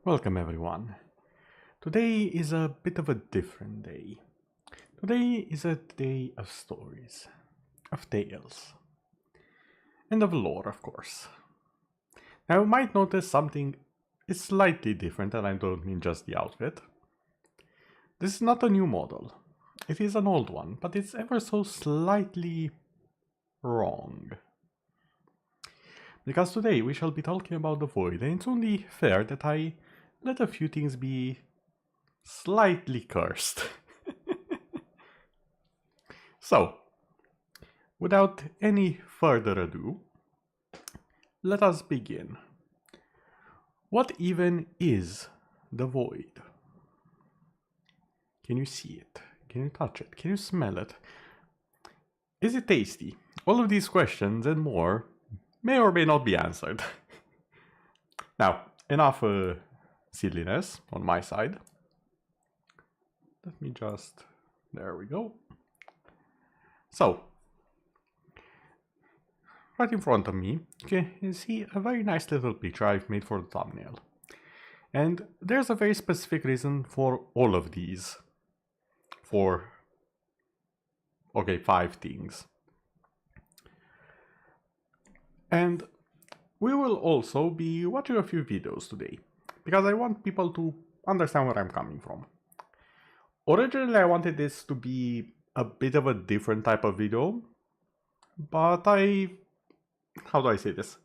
Welcome everyone. Today is a bit of a different day. Today is a day of stories, of tales, and of lore, of course. Now you might notice something is slightly different, and I don't mean just the outfit. This is not a new model. It is an old one, but it's ever so slightly wrong. Because today we shall be talking about the Void, and it's only fair that I let a few things be slightly cursed. So, without any further ado, let us begin. What even is the Void? Can you see it? Can you touch it? Can you smell it? Is it tasty? All of these questions and more may or may not be answered. Now, enough silliness on my side. Let me just... there we go. So, right in front of me, you can see a very nice little picture I've made for the thumbnail. And there's a very specific reason for all of these. Five things. And we will also be watching a few videos today, because I want people to understand where I'm coming from. Originally, I wanted this to be a bit of a different type of video, but how do I say this?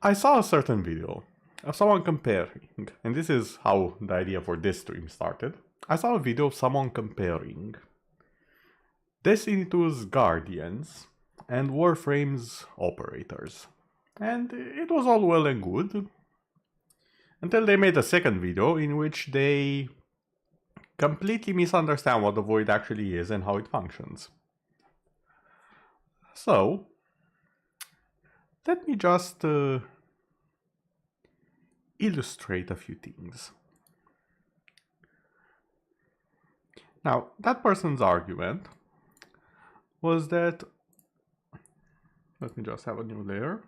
I saw a certain video of someone comparing, and this is how the idea for this stream started. I saw a video of someone comparing Destiny 2's Guardians and Warframe's Operators. And it was all well and good, until they made a second video in which they completely misunderstand what the Void actually is and how it functions. So, let me just illustrate a few things. Now, that person's argument was that, let me just have a new layer.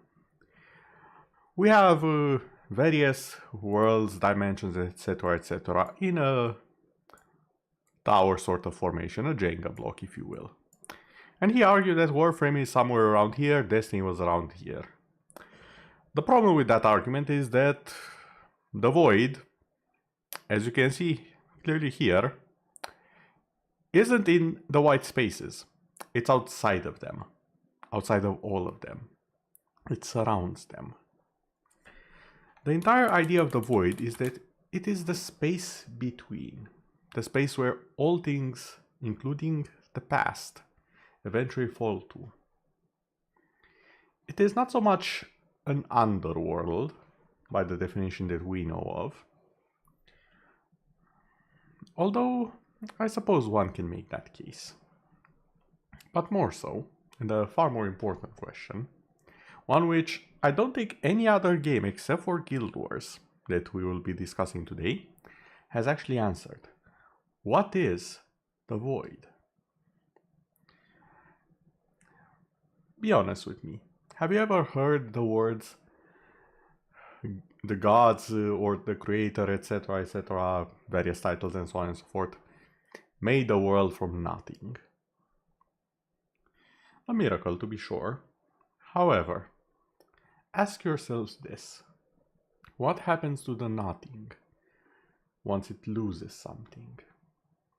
We have various worlds, dimensions, etc., in a tower sort of formation, a Jenga block, if you will. And he argued that Warframe is somewhere around here, Destiny was around here. The problem with that argument is that the Void, as you can see clearly here, isn't in the white spaces. It's outside of them. Outside of all of them. It surrounds them. The entire idea of the Void is that it is the space between. The space where all things, including the past, eventually fall to. It is not so much an underworld, by the definition that we know of. Although, I suppose one can make that case. But more so, and a far more important question, one which I don't think any other game except for Guild Wars, that we will be discussing today, has actually answered. What is the Void? Be honest with me. Have you ever heard the words the gods or the creator, etc., various titles and so on and so forth, made the world from nothing? A miracle, to be sure. However, ask yourselves this. What happens to the nothing once it loses something?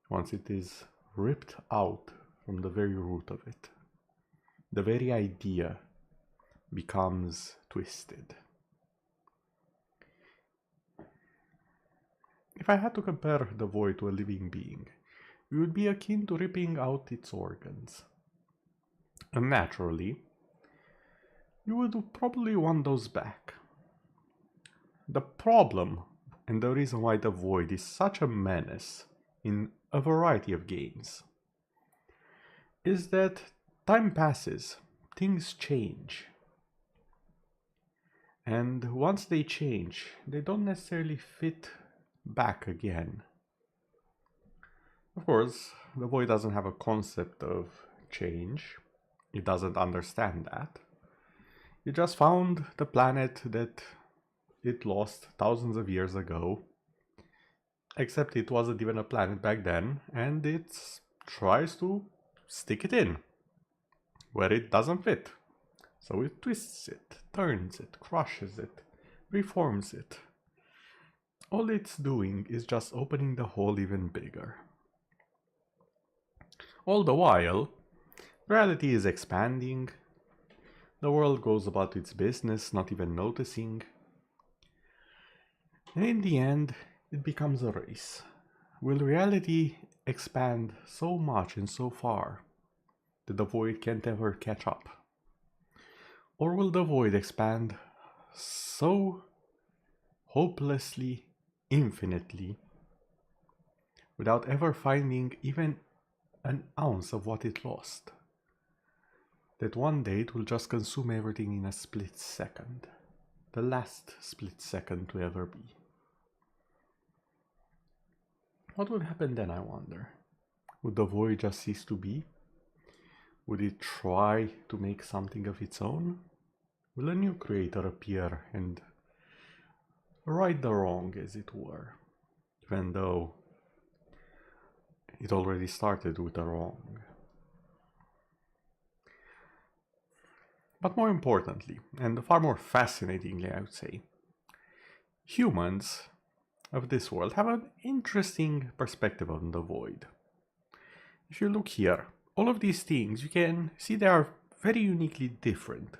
Once it is ripped out from the very root of it? The very idea becomes twisted. If I had to compare the Void to a living being, it would be akin to ripping out its organs. And naturally, you would probably want those back. The problem, and the reason why the Void is such a menace in a variety of games, is that time passes, things change. And once they change, they don't necessarily fit back again. Of course, the Void doesn't have a concept of change. It doesn't understand that. You just found the planet that it lost thousands of years ago, except it wasn't even a planet back then, and it tries to stick it in where it doesn't fit. So it twists it, turns it, crushes it, reforms it. All it's doing is just opening the hole even bigger. All the while, reality is expanding, the world goes about its business, not even noticing, and in the end, it becomes a race. Will reality expand so much and so far that the void can't ever catch up? Or will the void expand so hopelessly, infinitely, without ever finding even an ounce of what it lost, that one day it will just consume everything in a split second, the last split second to ever be? What would happen then, I wonder? Would the void just cease to be? Would it try to make something of its own? Will a new creator appear and right the wrong, as it were, even though it already started with a wrong? But more importantly, and far more fascinatingly, I would say, humans of this world have an interesting perspective on the void. If you look here, all of these things, you can see they are very uniquely different,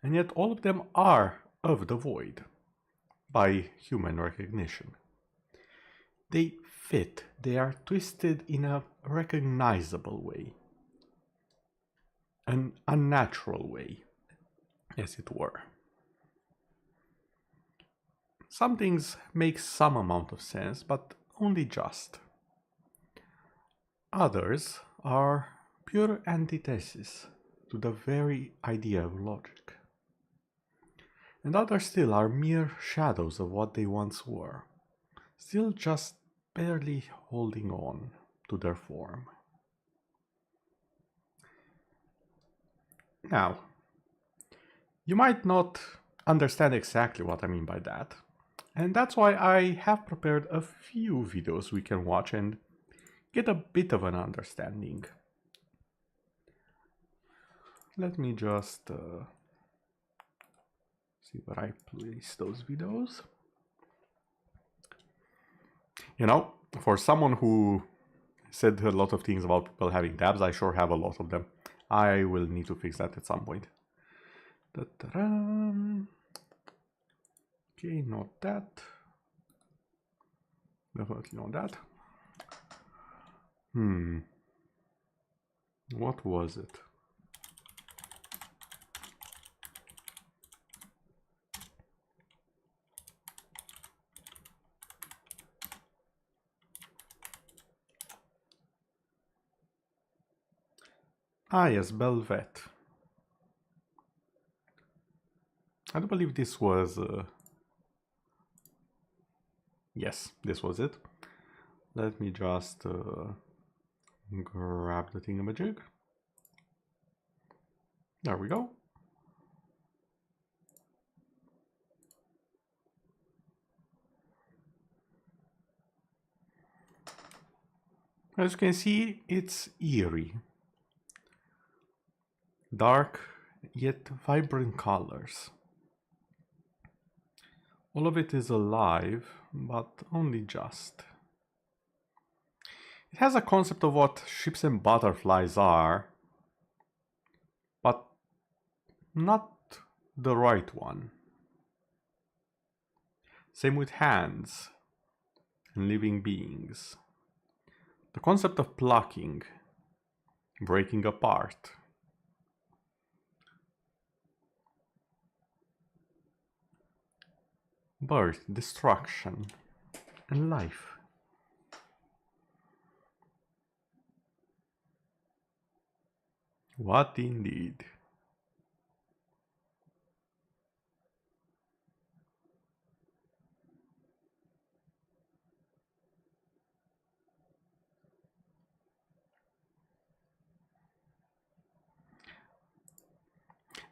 and yet all of them are of the void by human recognition. They fit, they are twisted in a recognizable way, an unnatural way, as it were. Some things make some amount of sense, but only just. Others are pure antithesis to the very idea of logic. And others still are mere shadows of what they once were, still just barely holding on to their form. Now, you might not understand exactly what I mean by that, and that's why I have prepared a few videos we can watch and get a bit of an understanding. Let me just see where I place those videos. You know, for someone who said a lot of things about people having tabs, I sure have a lot of them. I will need to fix that at some point. Okay, not that. Definitely not that. What was it? Ah, yes, Belvet. I do believe this was... yes, this was it. Let me just grab the thingamajig. There we go. As you can see, it's eerie. Dark, yet vibrant colors. All of it is alive, but only just. It has a concept of what ships and butterflies are, but not the right one. Same with hands and living beings. The concept of plucking, breaking apart. Birth, destruction, and life. What indeed?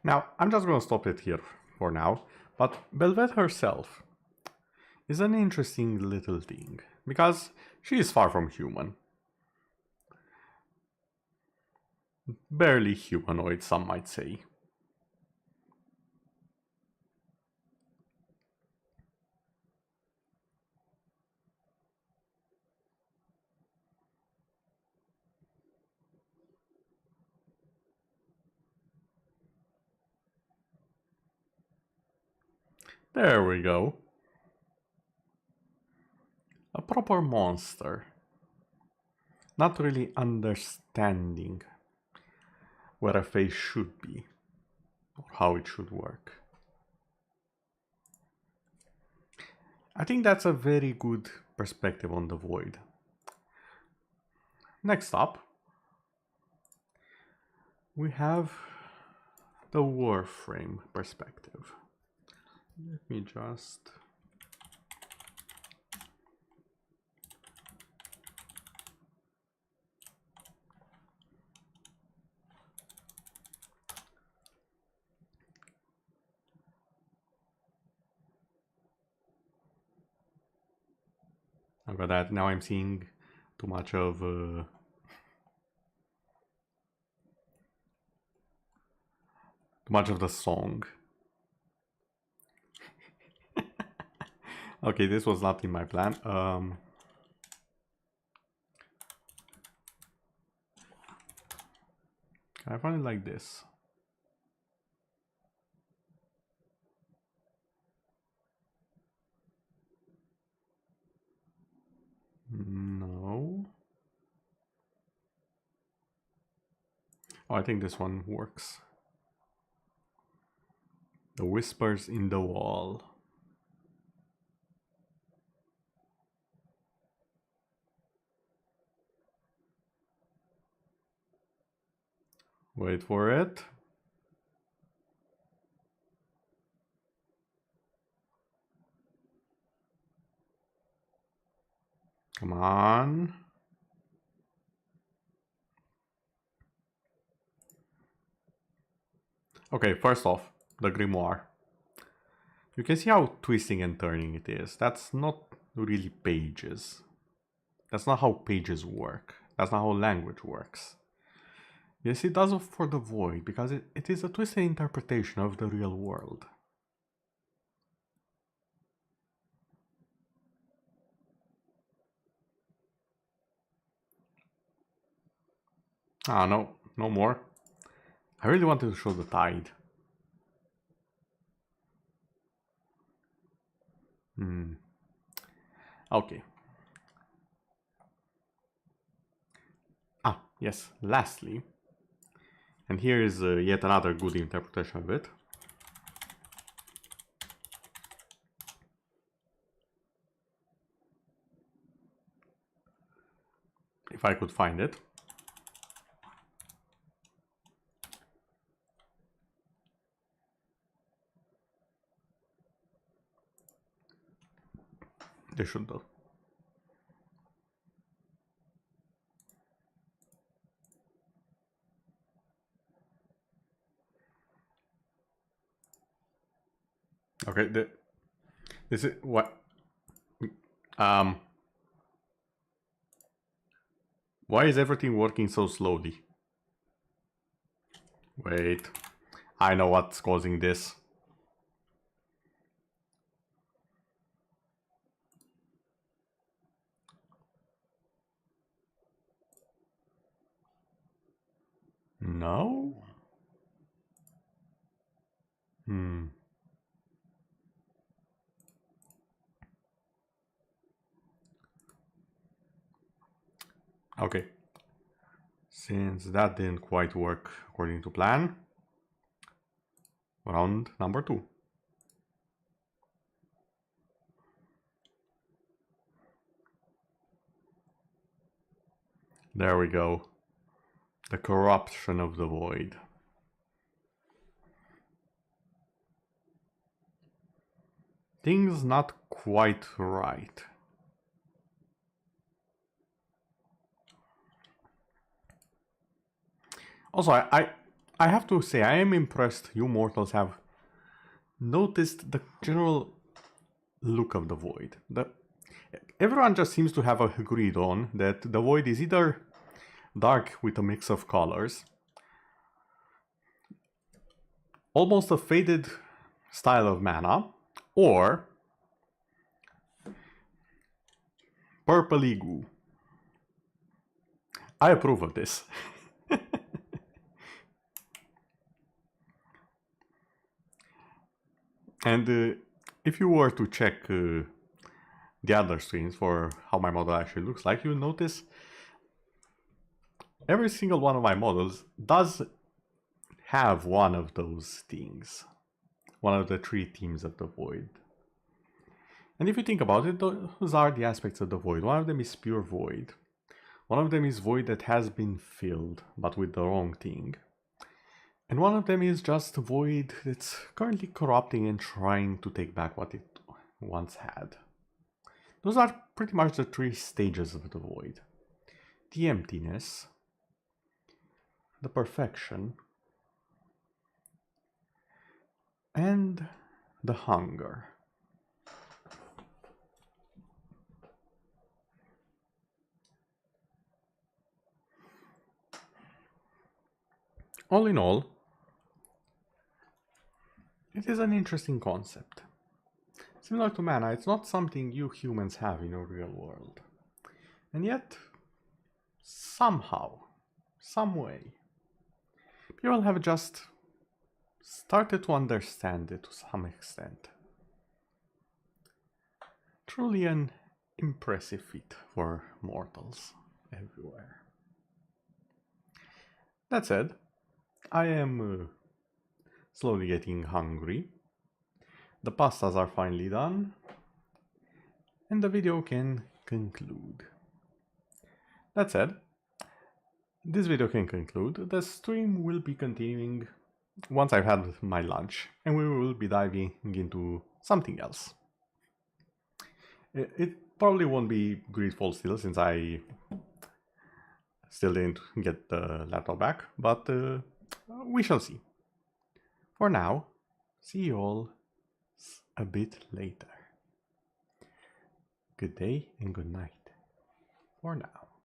Now, I'm just going to stop it here for now, But Belvette herself is an interesting little thing, because she is far from human. Barely humanoid, some might say. There we go. A proper monster. Not really understanding where a face should be, or how it should work. I think that's a very good perspective on the void. Next up, we have the Warframe perspective. Let me just... I've got that. Now I'm seeing too much of the song. Okay, this was not in my plan. Can I find it like this? No. Oh, I think this one works. The whispers in the wall. Wait for it. Come on. Okay, first off, the grimoire. You can see how twisting and turning it is. That's not really pages. That's not how pages work. That's not how language works. Yes, it does for the void, because it is a twisted interpretation of the real world. Ah, no, no more. I really wanted to show the tide. Okay. Ah, yes, lastly, and here is yet another good interpretation of it. If I could find it. They should do. Okay, this is what why is everything working so slowly? Wait, I know what's causing this. No? Okay. Since that didn't quite work according to plan, round number 2. There we go. The corruption of the void. Things not quite right. Also, I have to say, I am impressed you mortals have noticed the general look of the void. Everyone just seems to have agreed on that the void is either dark with a mix of colors, almost a faded style of mana, or purpley goo. I approve of this. And if you were to check the other screens for how my model actually looks like, you'll notice every single one of my models does have one of those things, one of the 3 themes of the void. And if you think about it, those are the aspects of the void. One of them is pure void. One of them is void that has been filled, but with the wrong thing. And one of them is just void that's currently corrupting and trying to take back what it once had. Those are pretty much the 3 stages of the void. The emptiness, the perfection, and the hunger. All in all, it is an interesting concept. Similar to mana, it's not something you humans have in a real world. And yet, somehow, some way, people have just started to understand it to some extent. Truly an impressive feat for mortals everywhere. That said, I am slowly getting hungry. The pastas are finally done, and the video can conclude. That said, this video can conclude. The stream will be continuing once I've had my lunch, and we will be diving into something else. It probably won't be Greedfall still, since I still didn't get the laptop back, but we shall see. For now, see you all a bit later. Good day and good night for now.